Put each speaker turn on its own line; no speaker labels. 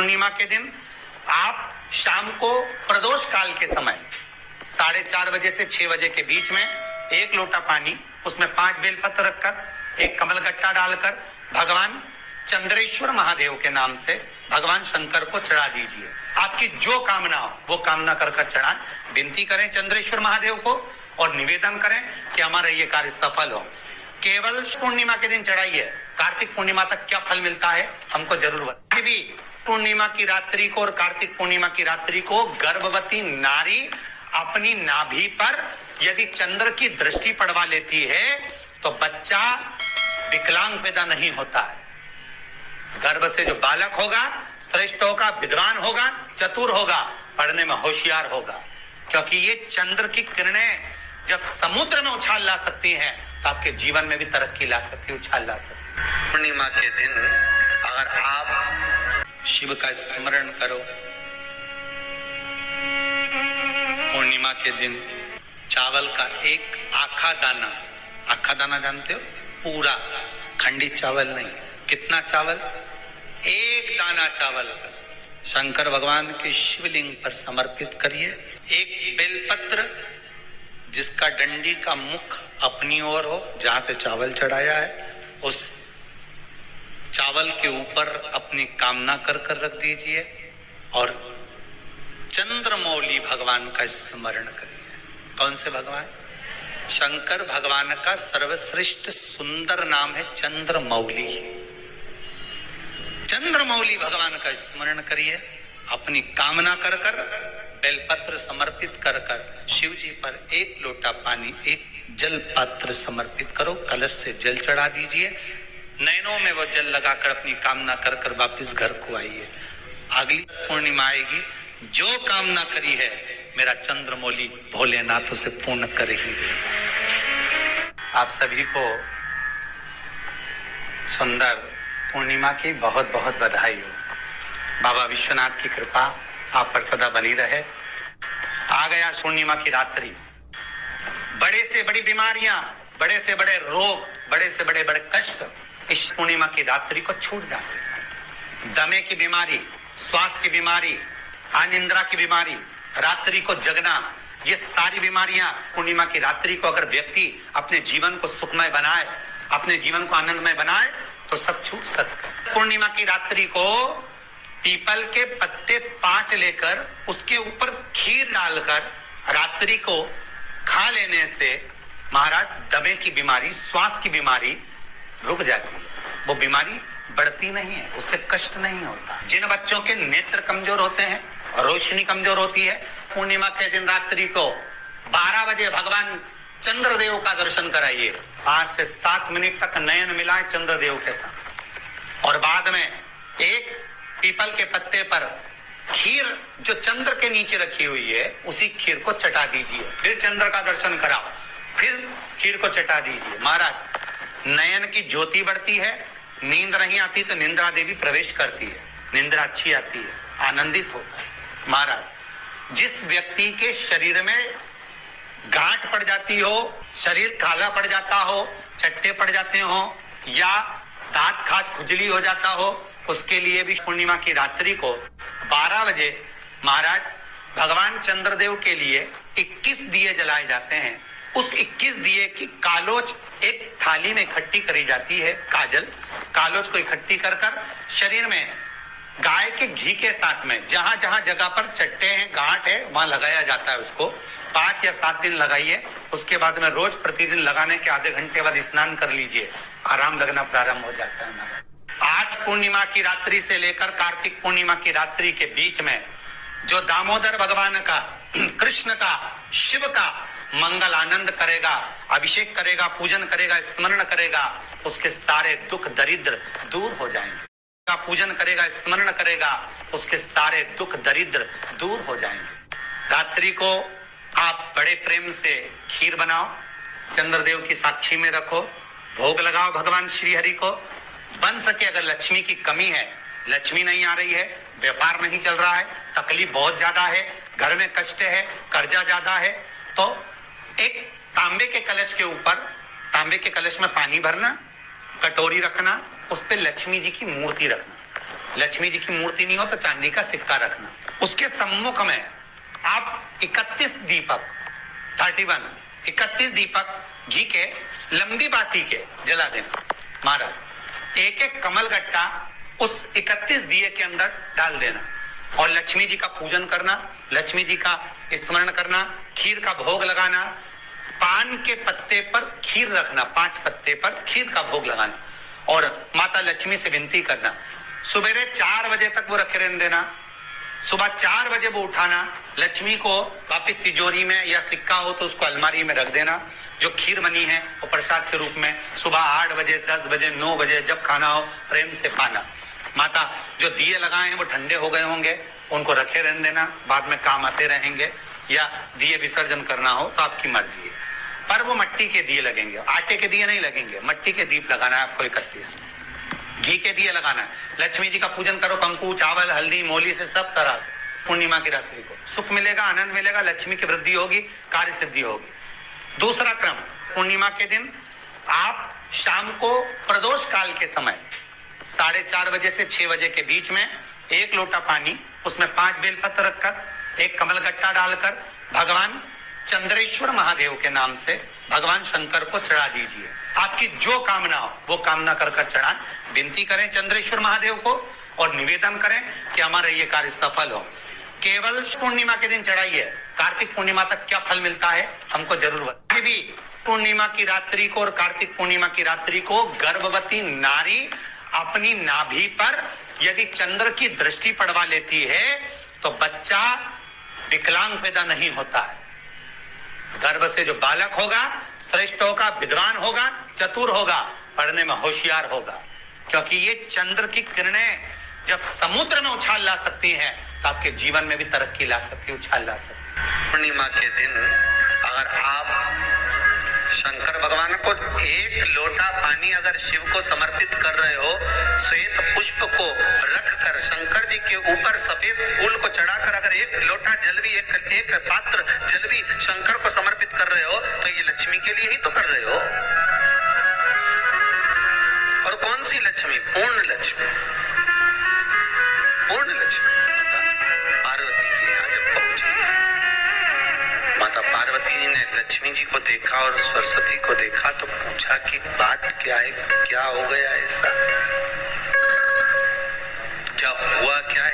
पूर्णिमा के दिन आप शाम को प्रदोष काल के समय 4:30 बजे से 6 बजे के बीच में 1 लोटा पानी, उसमें 5 बेलपत्र रखकर, एक कमलगट्टा डालकर भगवान चंद्रेश्वर महादेव के नाम से भगवान शंकर को चढ़ा दीजिए। आपकी जो कामना हो वो कामना कर कर चढ़ाएं। विनती करें चंद्रेश्वर महादेव को और निवेदन करें कि हमारा ये कार्य सफल हो। केवल पूर्णिमा के दिन चढ़ाइए। कार्तिक पूर्णिमा तक क्या फल मिलता है हमको जरूर बताइए। भी पूर्णिमा की रात्रि को और कार्तिक पूर्णिमा की रात्रि को गर्भवती नारी अपनी नाभि पर यदि चंद्र की दृष्टि पड़वा लेती है तो बच्चा विकलांग पैदा नहीं होता है। गर्भ से जो बालक होगा श्रेष्ठ होगा, विद्वान होगा, चतुर होगा, पढ़ने में होशियार होगा, क्योंकि ये चंद्र की किरणें जब समुद्र में उछाल ला सकती हैं तो आपके जीवन में भी तरक्की ला सकती है, उछाल ला सकती है। पूर्णिमा के दिन अगर आप शिव का स्मरण करो, पूर्णिमा के दिन चावल का एक आखा दाना जानते हो, पूरा खंडित चावल नहीं, कितना चावल, एक दाना चावल का शंकर भगवान के शिवलिंग पर समर्पित करिए। एक बेलपत्र जिसका डंडी का मुख अपनी ओर हो, जहां से चावल चढ़ाया है, उस चावल के ऊपर अपनी कामना कर कर रख दीजिए और चंद्रमौली भगवान का स्मरण करिए। कौन से भगवान? शंकर भगवान का सर्वश्रेष्ठ सुंदर नाम है चंद्रमौली। चंद्रमौली भगवान का स्मरण करिए। अपनी कामना कर कर बेलपत्र समर्पित कर कर शिव जी पर 1 लोटा पानी, एक जल पात्र समर्पित करो, कलश से जल चढ़ा दीजिए, नैनों में वो जल लगाकर अपनी कामना कर कर वापिस घर को आइए। अगली पूर्णिमा आएगी, जो कामना करी है मेरा चंद्रमौली भोलेनाथ उसे पूर्ण कर ही देगा। आप सभी को सुंदर पूर्णिमा की बहुत बहुत बधाई हो। बाबा विश्वनाथ की कृपा आप पर सदा बनी रहे। आ गया पूर्णिमा की रात्रि। बड़े से बड़ी बीमारियां, बड़े से बड़े रोग, बड़े से बड़े बड़े कष्ट इस पूर्णिमा की रात्रि को छूट जाते हैं। दमे की बीमारी, श्वास की बीमारी, अनिद्रा की बीमारी, रात्रि को जगना, ये सारी बीमारियां पूर्णिमा की रात्रि को अगर व्यक्ति अपने जीवन को सुखमय बनाए, अपने जीवन को आनंदमय बनाए तो सब छूट सकता है। पूर्णिमा की रात्रि को पीपल के पत्ते 5 लेकर उसके ऊपर खीर डालकर रात्रि को खा लेने से महाराज दमे की बीमारी, श्वास की बीमारी रुक जाती है। वो बीमारी बढ़ती नहीं है, उससे कष्ट नहीं होता। जिन बच्चों के नेत्र कमजोर होते हैं, रोशनी कमजोर होती है, पूर्णिमा के दिन रात्रि को 12 बजे भगवान चंद्रदेव का दर्शन कराइए। 5 से 7 मिनट तक नयन मिलाए चंद्रदेव के साथ और बाद में एक पीपल के पत्ते पर खीर जो चंद्र के नीचे रखी हुई है उसी खीर को चटा दीजिए। फिर चंद्र का दर्शन कराओ, फिर खीर को चटा दीजिए। महाराज नयन की ज्योति बढ़ती है, नींद नहीं आती तो निंद्रा देवी प्रवेश करती है, निंद्रा अच्छी आती है, आनंदित होता है। महाराज जिस व्यक्ति के शरीर में गांठ पड़ जाती हो, शरीर काला पड़ जाता हो, चट्टे पड़ जाते हो या दांत खाज खुजली हो जाता हो, उसके लिए भी पूर्णिमा की रात्रि को 12 बजे महाराज भगवान चंद्रदेव के लिए 21 दिए जलाए जाते हैं। उस 21 दिए की कालोच एक थाली में इकट्ठी करी जाती है। कालोच को इकट्ठी कर कर शरीर में गाय के घी के साथ में जहां जहां जगह पर चट्टे हैं, गांठ है, वहां लगाया जाता है। उसको 5 या 7 दिन लगाइए। उसके बाद में रोज प्रतिदिन लगाने के आधे घंटे बाद स्नान कर लीजिए, आराम लगना प्रारंभ हो जाता है। आज पूर्णिमा की रात्रि से लेकर कार्तिक पूर्णिमा की रात्रि के बीच में जो दामोदर भगवान का, कृष्ण का, शिव का मंगल आनंद करेगा, अभिषेक करेगा, पूजन करेगा, स्मरण करेगा, उसके सारे दुख दरिद्र दूर हो जाएंगे। का पूजन करेगा, स्मरण करेगा, उसके सारे दुख दरिद्र दूर हो जाएंगे। रात्रि को आप बड़े प्रेम से खीर बनाओ, चंद्रदेव की साक्षी में रखो, भोग लगाओ भगवान श्री हरि को। बन सके अगर लक्ष्मी की कमी है, लक्ष्मी नहीं आ रही है, व्यापार नहीं चल रहा है, तकलीफ बहुत ज्यादा है, घर में कष्ट है, कर्जा ज्यादा है, तो एक तांबे के कलश के ऊपर, तांबे के कलश में पानी भरना, कटोरी रखना, उस पे लक्ष्मी जी की मूर्ति रखना लक्ष्मी जी की मूर्ति नहीं हो तो चांदी का सिक्का रखना। उसके सम्मुख में आप 31 दीपक 31 दीपक घी के लंबी बाती के जला देना। महाराज एक एक कमल गट्टा उस 31 दिए के अंदर डाल देना और लक्ष्मी जी का पूजन करना, लक्ष्मी जी का स्मरण करना, खीर का भोग लगाना, पान के पत्ते पर खीर रखना, 5 पत्ते पर खीर का भोग लगाना और माता लक्ष्मी से विनती करना। सुबेरे 4 बजे तक वो रखे रहने देना, सुबह 4 बजे वो उठाना, लक्ष्मी को वापिस तिजोरी में या सिक्का हो तो उसको अलमारी में रख देना। जो खीर बनी है वो प्रसाद के रूप में सुबह 8 बजे 10 बजे 9 बजे जब खाना हो प्रेम से पाना। माता जो दिए लगाए हैं वो ठंडे हो गए होंगे, उनको रखे रहने देना, बाद में काम आते रहेंगे, या दिए विसर्जन करना हो तो आपकी मर्जी है। पर वो मट्टी के दिए लगेंगे, आटे के दिए नहीं लगेंगे, मट्टी के दीप लगाना है आपको। 31 घी के दिए लगाना है। लक्ष्मी जी का पूजन करो, कंकु चावल हल्दी मोली से सब तरह से। पूर्णिमा की रात्रि को सुख मिलेगा, आनंद मिलेगा, लक्ष्मी की वृद्धि होगी, कार्य सिद्धि होगी। दूसरा क्रम, पूर्णिमा के दिन आप शाम को प्रदोष काल के समय 4:30 बजे से 6 बजे के बीच में 1 लोटा पानी, उसमें 5 बेलपत्र रखकर, 1 कमलगट्टा डालकर भगवान चंद्रेश्वर महादेव के नाम से भगवान शंकर को चढ़ा दीजिए। आपकी जो कामना हो वो कामना कर कर चढ़ाएं, विनती करें चंद्रेश्वर महादेव को और निवेदन करें कि हमारा ये कार्य सफल हो। केवल पूर्णिमा के दिन चढ़ाइए, कार्तिक पूर्णिमा तक क्या फल मिलता है हमको जरूर बताइए। भी पूर्णिमा की रात्रि को और कार्तिक पूर्णिमा की रात्रि को गर्भवती नारी अपनी नाभि पर यदि चंद्र की दृष्टि पड़वा लेती है तो बच्चा विकलांग पैदा नहीं होता है। गर्भ से जो बालक होगा श्रेष्ठ होगा, विद्वान होगा, चतुर होगा, पढ़ने में होशियार होगा, क्योंकि ये चंद्र की किरणें जब समुद्र में उछाल ला सकती हैं तो आपके जीवन में भी तरक्की ला सकती है, उछाल ला सकती है। पूर्णिमा के दिन अगर आप शंकर भगवान को 1 लोटा पानी अगर शिव को समर्पित कर रहे हो, श्वेत पुष्प को रखकर शंकर जी के ऊपर सफेद फूल को चढ़ाकर अगर 1 लोटा जल भी एक पात्र जल भी शंकर को समर्पित कर रहे हो तो ये लक्ष्मी के लिए ही तो कर रहे हो। और कौन सी लक्ष्मी? पूर्ण लक्ष्मी। पूर्ण लक्ष्मी पार्वती के यहाँ जब पहुंची, माता पार्वती जी ने लक्ष्मी जी को देखा और सरस्वती को देखा तो पूछा कि बात क्या है, क्या हो गया ऐसा, क्या हुआ क्या